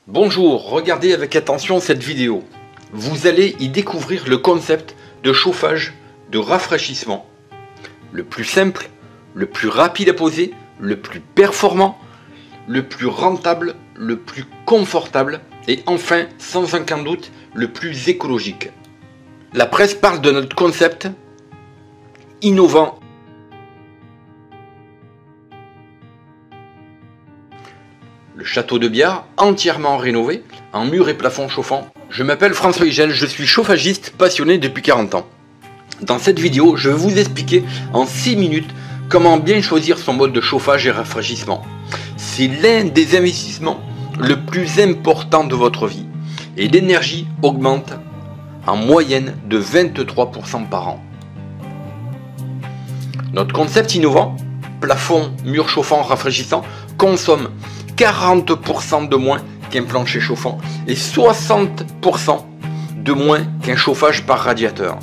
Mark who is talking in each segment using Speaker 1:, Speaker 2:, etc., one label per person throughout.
Speaker 1: Bonjour, regardez avec attention cette vidéo. Vous allez y découvrir le concept de chauffage de rafraîchissement. Le plus simple, le plus rapide à poser, le plus performant, le plus rentable, le plus confortable et enfin, sans aucun doute, le plus écologique. La presse parle de notre concept innovant. Le château de Biard, entièrement rénové, en murs et plafonds chauffants. Je m'appelle François Higel, je suis chauffagiste passionné depuis 40 ans. Dans cette vidéo, je vais vous expliquer en 6 minutes comment bien choisir son mode de chauffage et rafraîchissement. C'est l'un des investissements le plus important de votre vie. Et l'énergie augmente en moyenne de 23% par an. Notre concept innovant, plafond, mur chauffant, rafraîchissant, consomme 40% de moins qu'un plancher chauffant et 60% de moins qu'un chauffage par radiateur.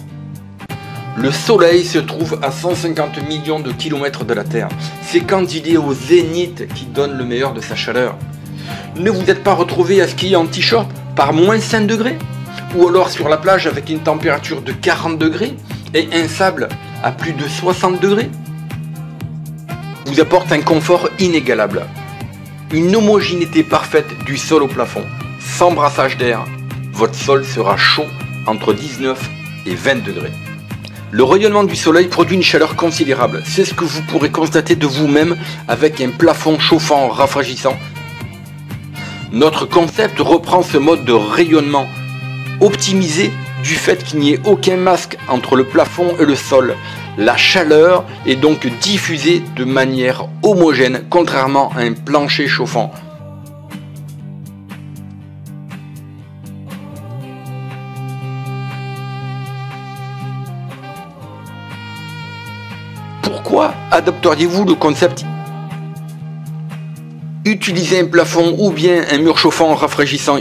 Speaker 1: Le soleil se trouve à 150 millions de kilomètres de la Terre. C'est quand il est au zénith qu'il donne le meilleur de sa chaleur. Ne vous êtes pas retrouvé à skier en t-shirt par moins 5 degrés? Ou alors sur la plage avec une température de 40 degrés et un sable à plus de 60 degrés? Vous apporte un confort inégalable. Une homogénéité parfaite du sol au plafond, sans brassage d'air. Votre sol sera chaud entre 19 et 20 degrés. Le rayonnement du soleil produit une chaleur considérable. C'est ce que vous pourrez constater de vous-même avec un plafond chauffant rafraîchissant. Notre concept reprend ce mode de rayonnement optimisé du fait qu'il n'y ait aucun masque entre le plafond et le sol. La chaleur est donc diffusée de manière homogène, contrairement à un plancher chauffant. Pourquoi adopteriez-vous le concept? Utiliser un plafond ou bien un mur chauffant rafraîchissant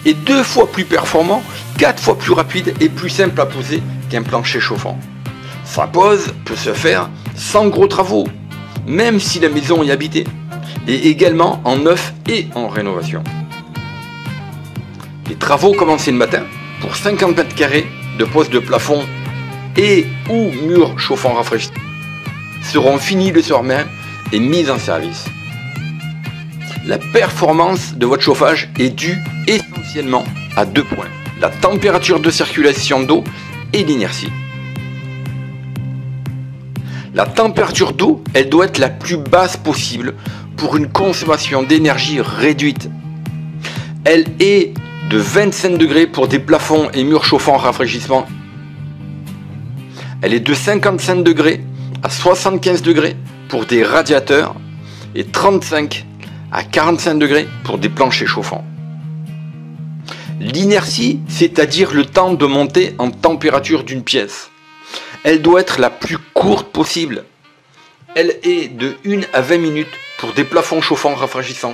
Speaker 1: est 2 fois plus performant, 4 fois plus rapide et plus simple à poser qu'un plancher chauffant. Sa pose peut se faire sans gros travaux, même si la maison est habitée, et également en neuf et en rénovation. Les travaux commencés le matin pour 50 mètres carrés de pose de plafond et ou mur chauffant rafraîchissant seront finis le soir même et mis en service. La performance de votre chauffage est due essentiellement à 2 points, la température de circulation d'eau et l'inertie. La température d'eau, elle doit être la plus basse possible pour une consommation d'énergie réduite. Elle est de 25 degrés pour des plafonds et murs chauffants rafraîchissement. Elle est de 55 degrés à 75 degrés pour des radiateurs et 35 à 45 degrés pour des planchers chauffants. L'inertie, c'est-à-dire le temps de monter en température d'une pièce. Elle doit être la plus courte possible. Elle est de 1 à 20 minutes pour des plafonds chauffants rafraîchissants,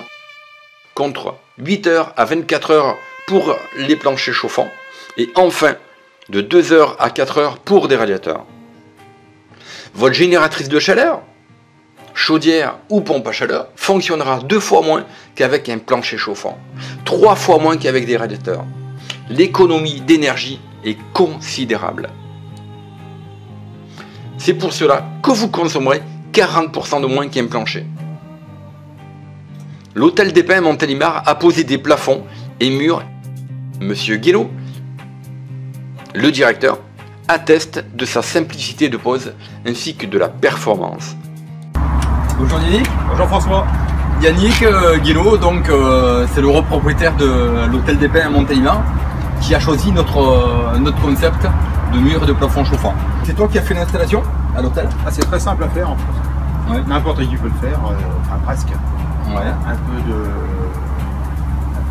Speaker 1: contre 8 heures à 24 heures pour les planchers chauffants, et enfin de 2 heures à 4 heures pour des radiateurs. Votre génératrice de chaleur, chaudière ou pompe à chaleur, fonctionnera 2 fois moins qu'avec un plancher chauffant, 3 fois moins qu'avec des radiateurs. L'économie d'énergie est considérable. C'est pour cela que vous consommerez 40% de moins qu'un plancher. L'Hôtel des Pins Montélimar a posé des plafonds et murs. Monsieur Guélo, le directeur, atteste de sa simplicité de pose ainsi que de la performance.
Speaker 2: Bonjour Yannick.
Speaker 3: Bonjour François.
Speaker 2: Yannick Guélo, donc c'est le propriétaire de l'Hôtel des Pins à Montélimar qui a choisi notre concept de mur et de plafond chauffant. C'est toi qui as fait l'installation à l'hôtel?
Speaker 3: C'est très simple à faire en fait.
Speaker 2: Ouais.
Speaker 3: N'importe qui peut le faire, enfin presque.
Speaker 2: Ouais.
Speaker 3: Un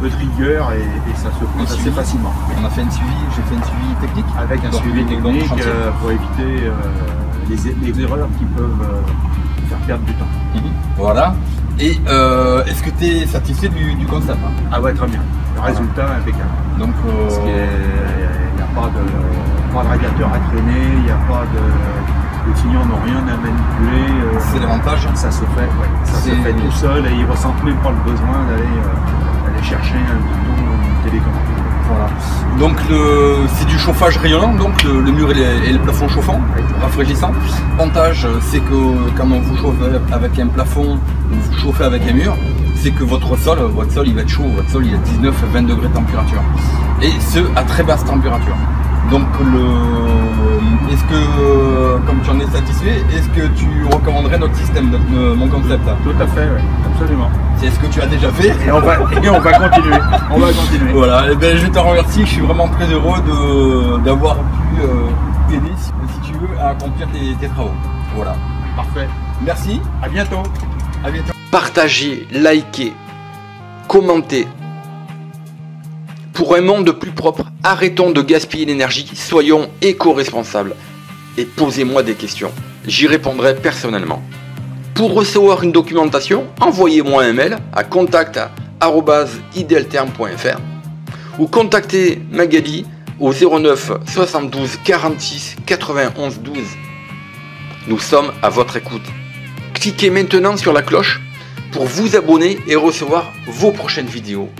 Speaker 3: peu de rigueur et ça se fait assez facilement.
Speaker 2: On a fait un suivi, j'ai fait un suivi technique.
Speaker 3: Avec un
Speaker 2: donc,
Speaker 3: suivi technique pour éviter les erreurs qui peuvent faire perdre du temps.
Speaker 2: Voilà. Et est-ce que tu es satisfait du concept?
Speaker 3: Ah ouais, très bien. Le résultat est impeccable.
Speaker 2: Donc,
Speaker 3: parce qu'il n'y a pas de radiateur à traîner, il n'y a pas de... Les clients n'ont rien à manipuler.
Speaker 2: C'est l'avantage.
Speaker 3: Ça se fait, ouais. Ça se fait tout seul et ils ne ressentent même pas le besoin d'aller chercher
Speaker 2: Donc c'est du chauffage rayonnant, donc le mur et le plafond chauffant, rafraîchissant. L'avantage c'est que quand on vous chauffe avec un plafond ou vous chauffez avec un mur, c'est que votre sol il va être chaud, votre sol il est 19-20 degrés de température. Et ce à très basse température. Donc est-ce que, comme tu en es satisfait, est-ce que tu recommanderais notre système, mon concept?
Speaker 3: Tout à fait, oui, absolument.
Speaker 2: C'est ce que tu as déjà fait.
Speaker 3: Et on va continuer. On va continuer.
Speaker 2: Voilà, et ben, je te remercie, je suis vraiment très heureux d'avoir pu t'aider, si tu veux, à accomplir tes travaux. Voilà.
Speaker 3: Parfait.
Speaker 2: Merci.
Speaker 3: À bientôt.
Speaker 2: À bientôt.
Speaker 1: Partagez, likez, commentez. Pour un monde plus propre, arrêtons de gaspiller l'énergie, soyons éco-responsables. Et posez-moi des questions, j'y répondrai personnellement. Pour recevoir une documentation, envoyez-moi un mail à contact@idealterm.fr ou contactez Magali au 09 72 46 91 12. Nous sommes à votre écoute. Cliquez maintenant sur la cloche pour vous abonner et recevoir vos prochaines vidéos.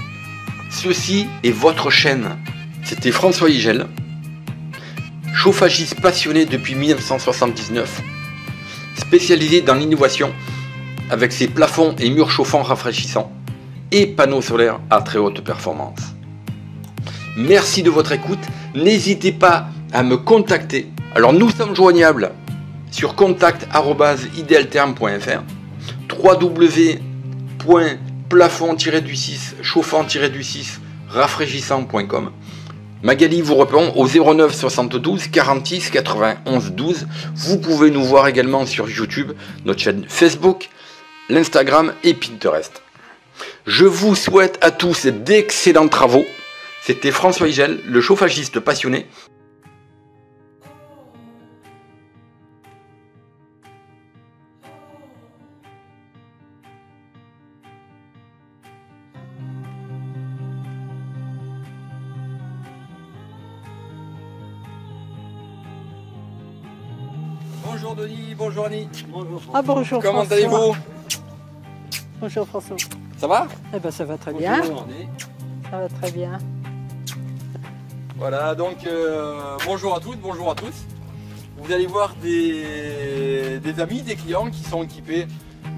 Speaker 1: Ceci est votre chaîne. C'était François Igel, chauffagiste passionné depuis 1979, spécialisé dans l'innovation avec ses plafonds et murs chauffants rafraîchissants et panneaux solaires à très haute performance. Merci de votre écoute. N'hésitez pas à me contacter. Alors nous sommes joignables sur contact@idealterm.fr, www.plafond-du6 chauffant-du6 rafraîchissant.com. Magali vous répond au 09 72 46 91 12. Vous pouvez nous voir également sur YouTube, notre chaîne Facebook, l'Instagram et Pinterest. Je vous souhaite à tous d'excellents travaux. C'était François Igel, le chauffagiste passionné.
Speaker 2: Bonjour Denis, bonjour Annie.
Speaker 4: Bonjour. Ah bonjour.
Speaker 2: Comment
Speaker 4: François.
Speaker 2: allez-vous?
Speaker 4: Bonjour François.
Speaker 2: Ça va?
Speaker 4: Eh ben ça va très bien.
Speaker 2: Bonjour.
Speaker 4: Ça va très bien.
Speaker 2: Voilà, donc bonjour à toutes, bonjour à tous. Vous allez voir des amis, des clients qui sont équipés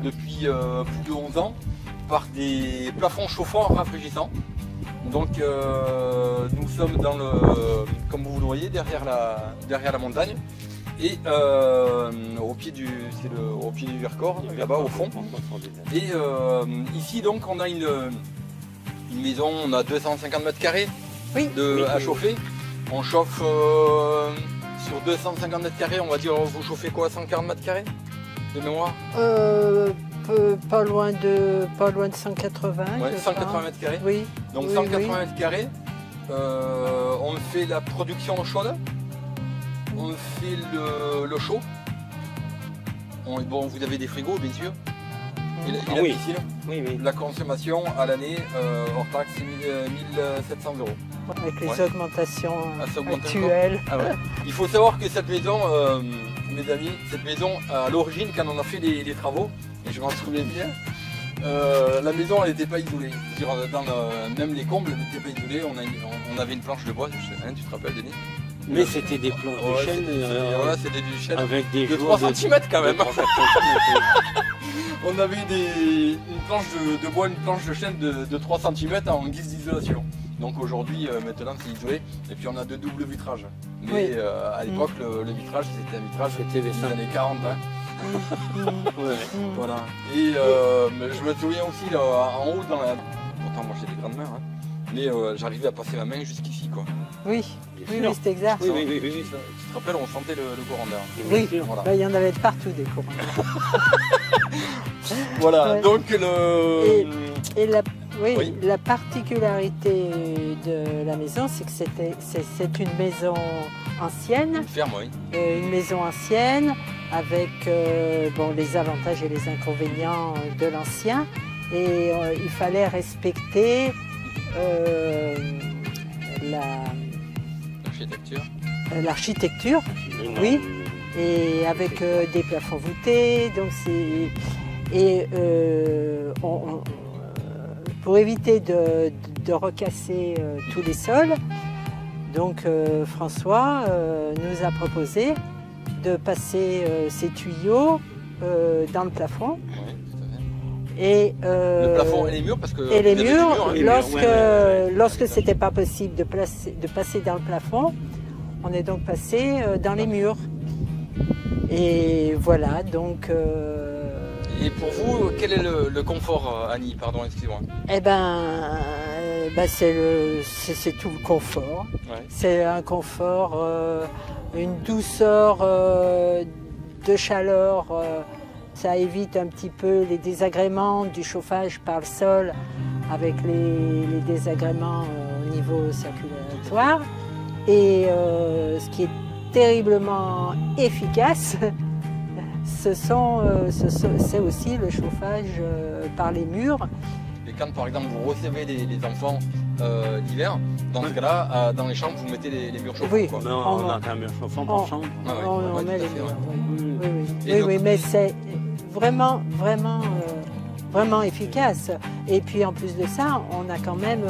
Speaker 2: depuis plus de 11 ans par des plafonds chauffants rafraîchissants. Donc nous sommes dans comme vous le voyez, derrière la montagne. Et au pied du Vercors, là-bas au fond. Et ici donc on a une maison, on a 250 mètres carrés à chauffer. On chauffe sur 250 mètres carrés, on va dire, vous chauffez quoi, 140 mètres carrés de mémoire?
Speaker 4: Pas loin de 180.
Speaker 2: Ouais, 180 mètres carrés.
Speaker 4: Oui.
Speaker 2: Donc
Speaker 4: oui,
Speaker 2: 180 mètres carrés. On fait la production chaude. On fait le chaud. Bon, vous avez des frigos, bien sûr. Et la piscine.
Speaker 5: Oui, oui.
Speaker 2: La consommation à l'année, hors taxe, c'est 1700 €.
Speaker 4: Avec les augmentations
Speaker 2: augmentation.
Speaker 4: actuelles.
Speaker 2: Ah ouais. Il faut savoir que cette maison, mes amis, cette maison, à l'origine, quand on a fait les travaux, et je m'en souviens bien, la maison, elle n'était pas isolée. Même les combles n'étaient pas isolés. On avait une planche de bois, tu te rappelles, Denis?
Speaker 5: Mais c'était des planches de chêne,
Speaker 2: c'était du chêne
Speaker 5: avec des
Speaker 2: de 3 cm quand même.
Speaker 5: 3 cm.
Speaker 2: On avait une planche de bois, une planche de chêne de 3 cm en guise d'isolation. Donc aujourd'hui, maintenant c'est isolé. Et puis on a de doubles vitrages. Mais à l'époque, le vitrage, c'était un vitrage des années 40. Hein. Voilà. Et je me souviens aussi là, en haut dans la... Pourtant moi j'ai des grandes mains. Hein. Mais j'arrivais à passer ma main jusqu'ici quoi.
Speaker 4: Oui, c'était exact.
Speaker 5: Oui.
Speaker 2: Tu te rappelles, on sentait le courant d'air.
Speaker 4: Oui,
Speaker 2: voilà.
Speaker 4: Il y en avait de partout des courants d'air.
Speaker 2: Voilà,
Speaker 4: ouais.
Speaker 2: donc
Speaker 4: la particularité de la maison, c'est que c'est une maison ancienne.
Speaker 2: Une ferme, oui.
Speaker 4: Une maison ancienne avec les avantages et les inconvénients de l'ancien. Et il fallait respecter l'architecture, oui, et avec des plafonds voûtés. Donc pour éviter de recasser tous les sols, Donc François nous a proposé de passer ces tuyaux dans le plafond.
Speaker 1: Oui, tout à fait.
Speaker 4: Et,
Speaker 1: Le plafond et les murs, parce que
Speaker 4: et les
Speaker 1: il y avait
Speaker 4: murs,
Speaker 1: des murs, hein.
Speaker 4: lorsque c'était pas possible de passer dans le plafond, on est donc passé dans les murs. Et voilà, donc...
Speaker 1: Et pour vous, quel est le confort, Annie? Pardon, excusez-moi.
Speaker 4: Eh ben, c'est tout le confort.
Speaker 1: Ouais.
Speaker 4: C'est un confort, une douceur de chaleur. Ça évite un petit peu les désagréments du chauffage par le sol avec les désagréments au niveau circulatoire. Et ce qui est terriblement efficace, c'est aussi le chauffage par les murs.
Speaker 1: Et quand par exemple vous recevez les enfants l'hiver, dans ce cas-là, dans les chambres, vous mettez les murs chauffants.
Speaker 4: Oui.
Speaker 1: Quoi.
Speaker 5: Non, on a un mur chauffant par chambre.
Speaker 1: Ah ouais,
Speaker 4: On
Speaker 1: ouais,
Speaker 4: met
Speaker 1: tout à
Speaker 4: les
Speaker 1: fait,
Speaker 4: murs.
Speaker 1: ouais.
Speaker 4: Oui,
Speaker 1: Et donc-
Speaker 4: mais c'est vraiment efficace. Et puis en plus de ça, on a quand même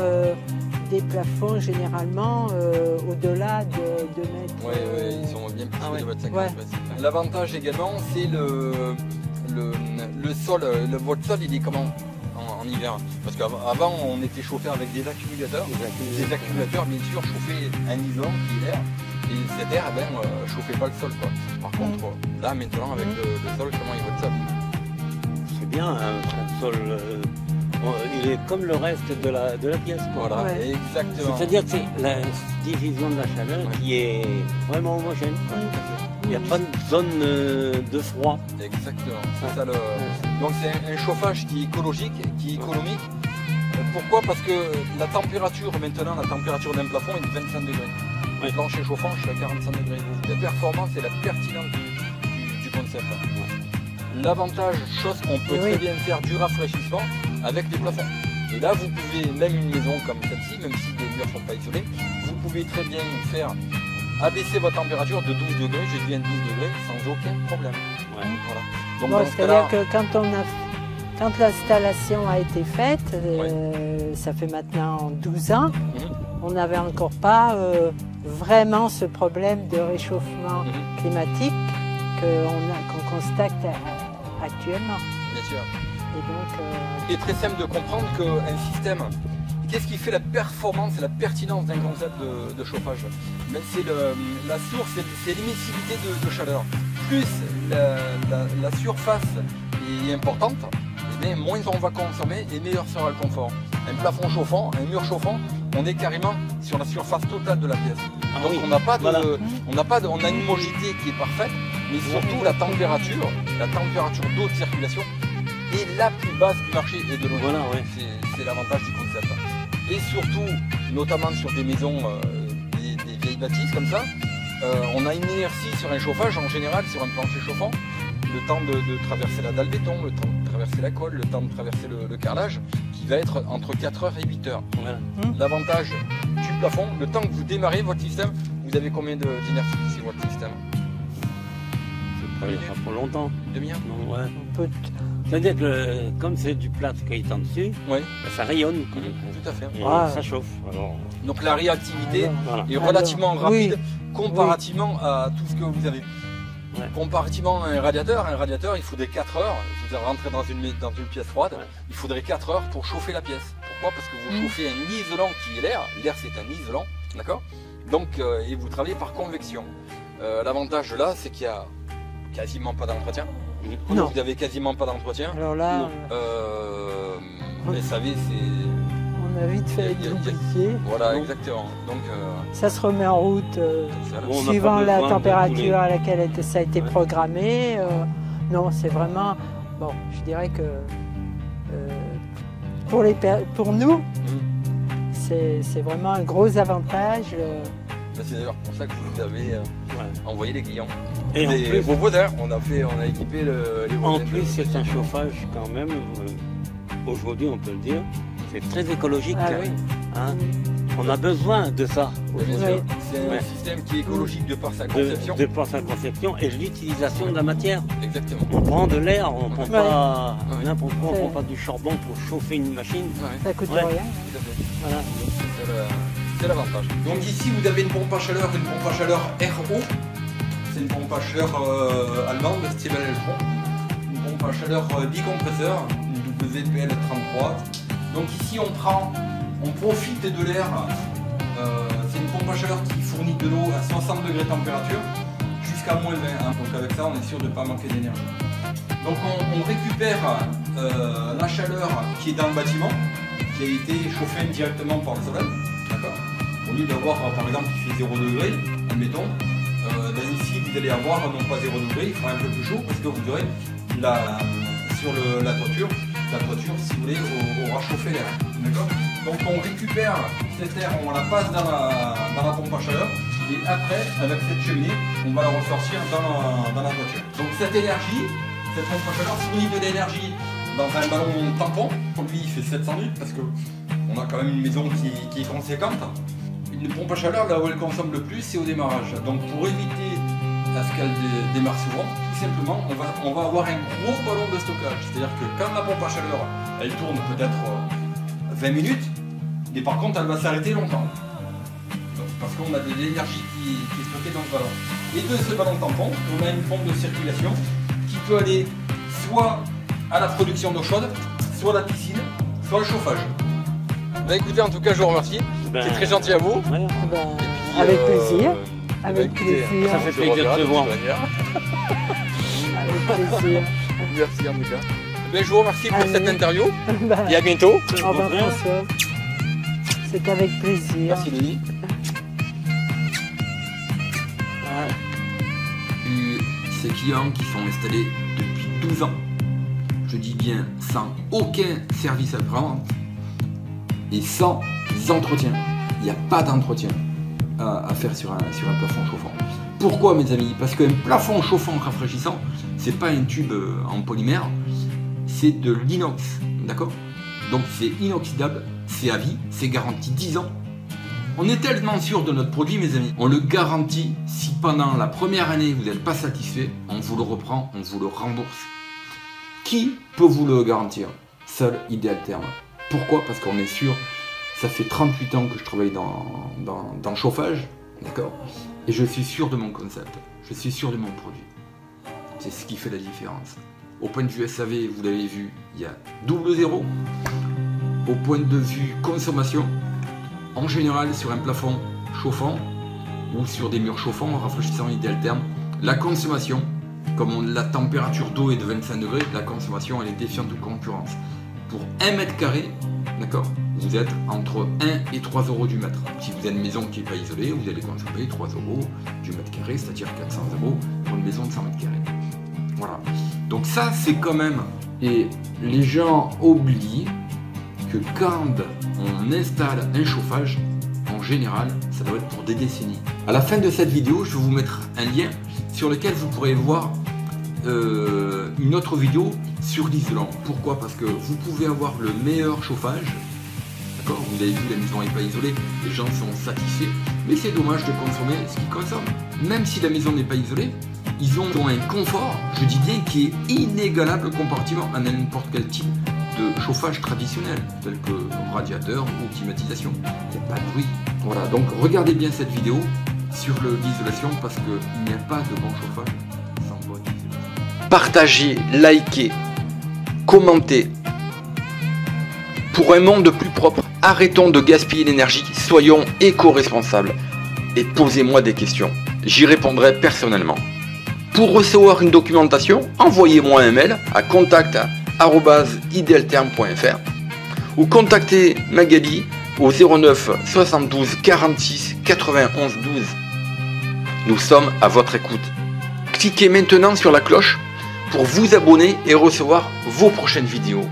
Speaker 4: des plafonds généralement au-delà de 2 mètres.
Speaker 1: Oui, ils sont bien plus
Speaker 4: ouais.
Speaker 1: de 2,50 m.
Speaker 4: Ouais.
Speaker 1: L'avantage également, c'est le sol. Votre sol, il est comment en hiver? Parce qu'avant, on était chauffé avec des accumulateurs. Des accumulateurs, bien sûr, chauffaient un isolant qui est l'air. Et cet air, chauffait pas le sol. Quoi. Par contre, là, maintenant, avec le sol, comment est votre sol?
Speaker 5: C'est bien, un sol. Il est comme le reste de la pièce. Quoi.
Speaker 1: Voilà,
Speaker 4: Ouais.
Speaker 1: exactement.
Speaker 5: C'est-à-dire que c'est la division de la chaleur qui est vraiment homogène. quoi. Il n'y a pas de zone de froid.
Speaker 1: Exactement. C'est ça le... Donc c'est un chauffage qui est écologique, qui est économique. Pourquoi? Parce que la température maintenant, la température d'un plafond est de 25 degrés. Le plancher chauffant, je suis à 45 degrés. La performance et la pertinence du concept. L'avantage, chose qu'on peut très bien faire du rafraîchissement avec des plafonds. Et là, vous pouvez, même une maison comme celle-ci, même si les murs ne sont pas isolés, vous pouvez très bien faire abaisser votre température de 12 degrés, je dis 12 degrés, sans aucun problème.
Speaker 5: Ouais.
Speaker 1: Voilà. Donc
Speaker 4: Bon,
Speaker 1: dans ce cas-là,
Speaker 4: c'est-à-dire que quand l'installation a été faite, ça fait maintenant 12 ans, on n'avait encore pas vraiment ce problème de réchauffement climatique qu'on constate actuellement.
Speaker 1: bien sûr.
Speaker 4: Et donc,
Speaker 1: Il est très simple de comprendre qu'un système, qu'est-ce qui fait la performance et la pertinence d'un concept de chauffage? Ben, c'est la source, c'est l'émissivité de chaleur. Plus la surface est importante, et bien, moins on va consommer et meilleur sera le confort. Un plafond chauffant, un mur chauffant, on est carrément sur la surface totale de la pièce. Donc on n'a pas de, on a une homogénéité qui est parfaite, mais surtout la température d'eau de circulation est la plus basse du marché et de l'eau.
Speaker 5: Voilà, ouais.
Speaker 1: C'est l'avantage du concept. Et surtout, notamment sur des maisons, des vieilles bâtisses comme ça, on a une inertie sur un chauffage en général, sur un plancher chauffant, le temps de traverser la dalle béton, le temps de traverser la colle, le temps de traverser le carrelage, qui va être entre 4 heures et 8 heures.
Speaker 5: Voilà.
Speaker 1: L'avantage du plafond, le temps que vous démarrez votre système, vous avez combien d'inertie sur votre système?
Speaker 5: Ça prend longtemps.
Speaker 1: Une demi-heure?
Speaker 5: Non, ouais.
Speaker 4: on peut
Speaker 5: C'est-à-dire que comme c'est du plâtre qui est en dessus,
Speaker 1: Oui,
Speaker 5: ça rayonne. Quoi.
Speaker 1: tout à fait.
Speaker 5: Et
Speaker 4: Ah.
Speaker 5: ça chauffe. Alors,
Speaker 1: Donc la réactivité
Speaker 5: voilà.
Speaker 1: est relativement rapide
Speaker 4: oui.
Speaker 1: comparativement à tout ce que vous avez.
Speaker 5: Ouais.
Speaker 1: Comparativement à un radiateur, il faudrait 4 heures. Vous rentrez dans une pièce froide,
Speaker 5: Ouais.
Speaker 1: il faudrait 4 heures pour chauffer la pièce. Pourquoi? Parce que vous chauffez un isolant qui est l'air. L'air c'est un isolant, d'accord? Donc, et vous travaillez par convection. L'avantage de là, c'est qu'il n'y a quasiment pas d'entretien.
Speaker 4: Non.
Speaker 1: Vous n'avez quasiment pas d'entretien.
Speaker 4: Alors là,
Speaker 5: Non.
Speaker 1: Les SAV, c'est...
Speaker 4: on a vite fait
Speaker 1: Il y a-
Speaker 4: d'oublier.
Speaker 1: Voilà,
Speaker 5: Non.
Speaker 1: exactement. Donc,
Speaker 4: Ça se remet en route
Speaker 1: c'est là.
Speaker 5: Bon, on n'a
Speaker 4: suivant
Speaker 5: pas
Speaker 4: la
Speaker 5: besoin de
Speaker 4: température
Speaker 5: couler.
Speaker 4: à laquelle ça a été
Speaker 5: Ouais.
Speaker 4: programmé. Non, c'est vraiment... Bon, je dirais que pour nous, c'est vraiment un gros avantage.
Speaker 1: C'est d'ailleurs pour ça que vous avez envoyé les clients.
Speaker 5: Et en plus,
Speaker 1: vos voisins, on a équipé les
Speaker 5: en
Speaker 1: voisins
Speaker 5: plus,
Speaker 1: de-
Speaker 5: c'est un chauffage quand même, aujourd'hui on peut le dire, c'est très écologique.
Speaker 4: Ah oui.
Speaker 5: Hein. On a besoin de ça
Speaker 1: Bien sûr.
Speaker 4: Oui.
Speaker 1: C'est un
Speaker 5: Ouais.
Speaker 1: système qui est écologique de par sa conception.
Speaker 5: de par sa conception et l'utilisation de la matière.
Speaker 1: Exactement.
Speaker 5: On prend de l'air, on prend pas
Speaker 1: Ouais.
Speaker 5: n'importe quoi, on
Speaker 4: C'est-
Speaker 5: prend pas du charbon pour chauffer une machine.
Speaker 1: Ouais,
Speaker 4: Ça coûte
Speaker 5: Ouais.
Speaker 4: rien.
Speaker 1: tout à fait.
Speaker 5: Voilà.
Speaker 1: C'est
Speaker 2: C'est l'avantage. Donc ici vous avez une pompe à chaleur RO. C'est une pompe à chaleur allemande, style Electron. Une pompe à chaleur bicompresseur, une WPL33. Donc ici on profite de l'air. C'est une pompe à chaleur qui fournit de l'eau à 60 degrés de température jusqu'à moins 20. Hein. Donc avec ça on est sûr de ne pas manquer d'énergie. Donc on récupère la chaleur qui est dans le bâtiment, qui a été chauffée indirectement par le soleil. D'accord. Au lieu d'avoir par exemple qui fait 0 degré, admettons, ici vous allez avoir non pas 0 degré, il fera un peu plus chaud parce que vous aurez sur la toiture, si vous voulez, aura chauffé l'air. D'accord. Donc on récupère cet air, on la passe dans la pompe à chaleur et après avec cette cheminée on va la ressortir dans la toiture. Donc cette énergie, cette pompe à chaleur fournit de l'énergie dans un ballon tampon. Lui il fait 700 litres parce qu'on a quand même une maison qui est conséquente. Une pompe à chaleur, là où elle consomme le plus, c'est au démarrage. Donc pour éviter à ce qu'elle démarre souvent, tout simplement, on va avoir un gros ballon de stockage. C'est-à-dire que quand la pompe à chaleur, elle tourne peut-être 20 minutes, et par contre, elle va s'arrêter longtemps. Donc, parce qu'on a de l'énergie qui est stockée dans le ballon. Et de ce ballon tampon, on a une pompe de circulation qui peut aller soit à la production d'eau chaude, soit à la piscine, soit au chauffage. Bah écoutez, en tout cas, je vous remercie. C'est très gentil à vous.
Speaker 4: Voilà. Avec plaisir. Avec plaisir.
Speaker 5: Ça fait plaisir de te voir.
Speaker 4: Avec plaisir.
Speaker 2: Merci en tout cas. Ben, je vous remercie pour cette interview.
Speaker 4: Bah,
Speaker 2: et à bientôt.
Speaker 4: Au revoir François. C'est avec plaisir.
Speaker 2: Merci Denis. Ces clients qui sont installés depuis 12 ans, je dis bien sans aucun service à prendre et sans entretien. Il n'y a pas d'entretien à faire sur un plafond chauffant. Pourquoi mes amis? Parce qu'un plafond chauffant rafraîchissant, c'est pas un tube en polymère, c'est de l'inox, d'accord? Donc c'est inoxydable, c'est à vie, c'est garanti 10 ans. On est tellement sûr de notre produit mes amis, on le garantit. Si pendant la première année vous n'êtes pas satisfait, on vous le reprend, on vous le rembourse. Qui peut vous le garantir? Seul Ideal Therm. Pourquoi? Parce qu'on est sûr, ça fait 38 ans que je travaille dans le chauffage, d'accord? Et je suis sûr de mon concept, je suis sûr de mon produit. C'est ce qui fait la différence. Au point de vue SAV, vous l'avez vu, il y a double zéro. Au point de vue consommation, en général sur un plafond chauffant ou sur des murs chauffants rafraîchissant Ideal Therm, la consommation, comme la température d'eau est de 25 degrés, la consommation elle est défiante de concurrence. Pour 1 mètre carré, d'accord, vous êtes entre 1 et 3 euros du mètre. Si vous avez une maison qui n'est pas isolée, vous allez consommer 3 euros du mètre carré, c'est-à-dire 400 euros pour une maison de 100 mètres carrés. Voilà. Donc ça, c'est quand même... Et les gens oublient que quand on installe un chauffage, en général, ça doit être pour des décennies. À la fin de cette vidéo, je vais vous mettre un lien sur lequel vous pourrez voir une autre vidéo sur l'isolant. Pourquoi? Parce que vous pouvez avoir le meilleur chauffage. D'accord? Vous avez vu, la maison n'est pas isolée, les gens sont satisfaits, mais c'est dommage de consommer ce qu'ils consomment. Même si la maison n'est pas isolée, ils ont un confort, je dis bien, qui est inégalable comparativement à n'importe quel type de chauffage traditionnel, tel que radiateur ou climatisation. Il n'y a pas de bruit. Voilà, donc regardez bien cette vidéo sur l'isolation parce qu'il n'y a pas de bon chauffage sans bonne isolation.
Speaker 1: Partagez, likez, commentez. Pour un monde plus propre, arrêtons de gaspiller l'énergie, soyons éco-responsables. Et posez-moi des questions, j'y répondrai personnellement. Pour recevoir une documentation, envoyez-moi un mail à contact@idealtherm.fr ou contactez Magali au 09 72 46 91 12. Nous sommes à votre écoute. Cliquez maintenant sur la cloche pour vous abonner et recevoir vos prochaines vidéos.